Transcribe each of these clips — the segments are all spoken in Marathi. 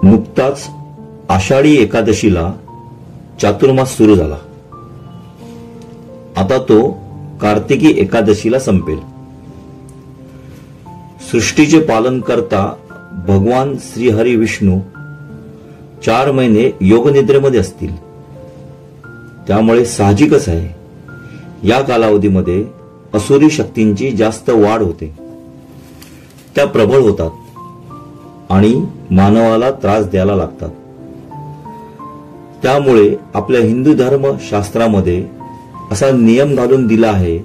नुकताच आषाढी एकादशीला चातुर्मास सुरू झाला. आता तो कार्तिकी एकादशीला संपेल. सृष्टीचे पालन करता भगवान श्रीहरी विष्णू 4 महिने योगनिद्रेमध्ये असतील. त्यामुळे साहजिकच आहे या कालावधीमध्ये असुरी शक्तींची जास्त वाढ होते. त्या प्रबळ होतात आणि मानवाला त्रास द्यायला लागतात. त्यामुळे आपल्या हिंदू धर्म शास्त्रामध्ये असा नियम घालून दिला आहे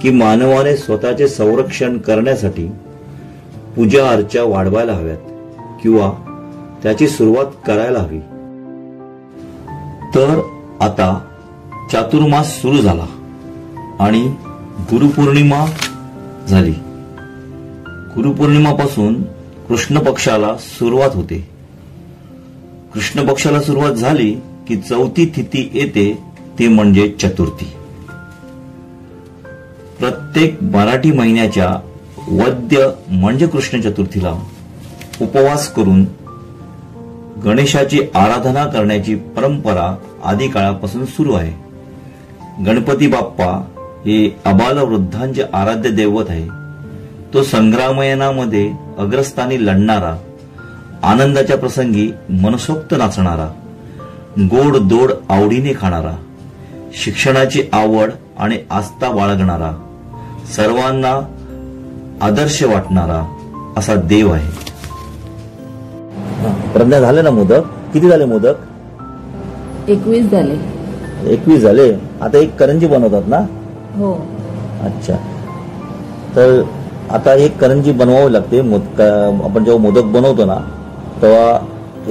की मानवाने स्वतःचे संरक्षण करण्यासाठी पूजा अर्चा वाढवायला हव्यात किंवा त्याची सुरुवात करायला हवी. तर आता चातुर्मास सुरू झाला आणि गुरुपौर्णिमा झाली. गुरुपौर्णिमापासून कृष्ण पक्षाला सुरुवात होते. कृष्ण पक्षाला सुरुवात झाली की चौथी तिथी येते, ते म्हणजे चतुर्थी. प्रत्येक मराठी महिन्याच्या वद्य म्हणजे कृष्ण चतुर्थीला उपवास करून गणेशाची आराधना करण्याची परंपरा आदी काळापासून सुरू आहे. गणपती बाप्पा हे अबालवृद्धांचे आराध्य दैवत आहे. तो संग्रामयनामध्ये अग्रस्थानी लढणारा, आनंदाच्या प्रसंगी मनसोक्त नाचणारा, गोड दोड आवडीने खाणारा, शिक्षणाची आवड आणि आस्था बाळगणारा, सर्वांना आदर्श वाटणारा असा देव आहे. प्रज्ञा झाले ना मोदक? किती झाले मोदक? 21 झाले. 21 झाले. आता एक करंजी बनवतात ना? हो. अच्छा. तर आता एक करंजी बनवावी लागते. आपण जेव्हा मोदक बनवतो ना तेव्हा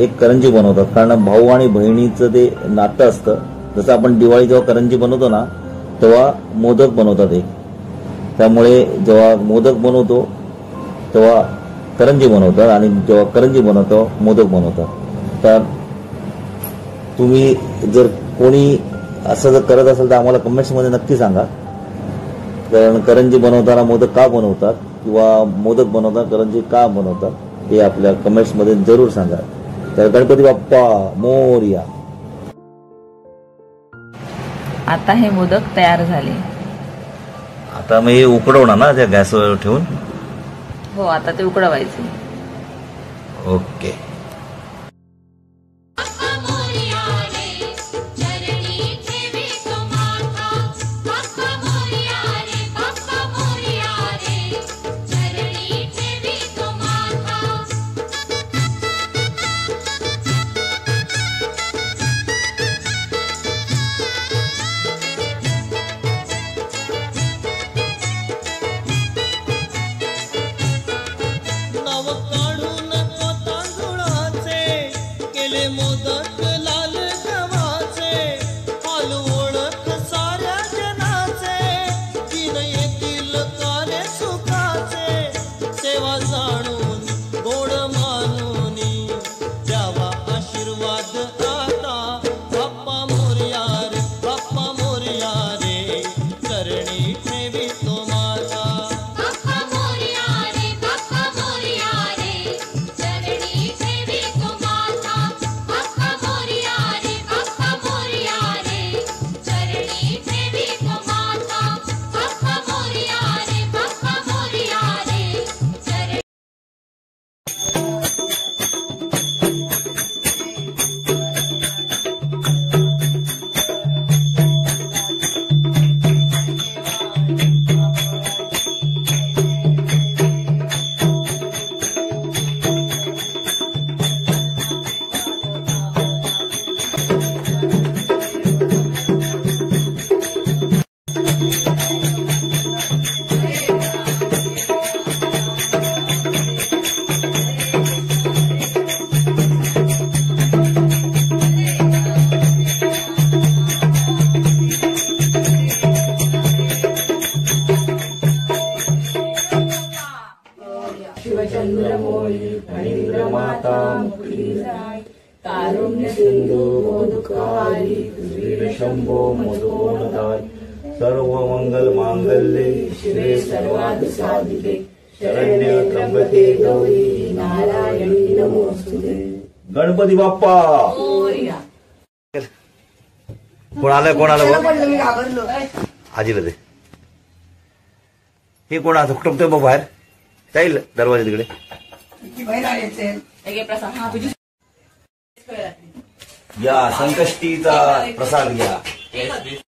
एक करंजी बनवतात, कारण भाऊ आणि बहिणीचं ते नातं असतं. जसं आपण दिवाळी जेव्हा करंजी बनवतो ना तेव्हा मोदक बनवतात एक. त्यामुळे जेव्हा मोदक बनवतो तेव्हा करंजी बनवतात आणि जेव्हा करंजी बनवतो मोदक बनवतात. तर तुम्ही जर कोणी असं जर करत असेल तर आम्हाला कमेंट्समध्ये नक्की सांगा. कारण करंजी बनवताना मोदक का बनवतात किंवा मोदक बनवताना करंजी का बनवतात हे आपल्या कमेंट्समध्ये जरूर सांगा. तर गणपती बाप्पा मोरया. आता हे मोदक तयार झाले. आता मी उकडवणार ना त्या गॅसवर ठेवून? हो, आता ते उकडवायचे. ओके. नाव काढू नको तांदूळा सिंधू मोदकारी शंभो मोदकोणताय सर्व मंगल मांगल्ये शिवे सर्वार्थ साधिके शरण्य त्र्यंबके गौरी नारायणी नमोस्तुते. गणपती बाप्पा. कोण आलं आजीला दे. हे कोण असं टोकतोय बघ बाहेर जाईल दरवाजा तिकडे. या संकष्टीचा प्रसाद घ्या.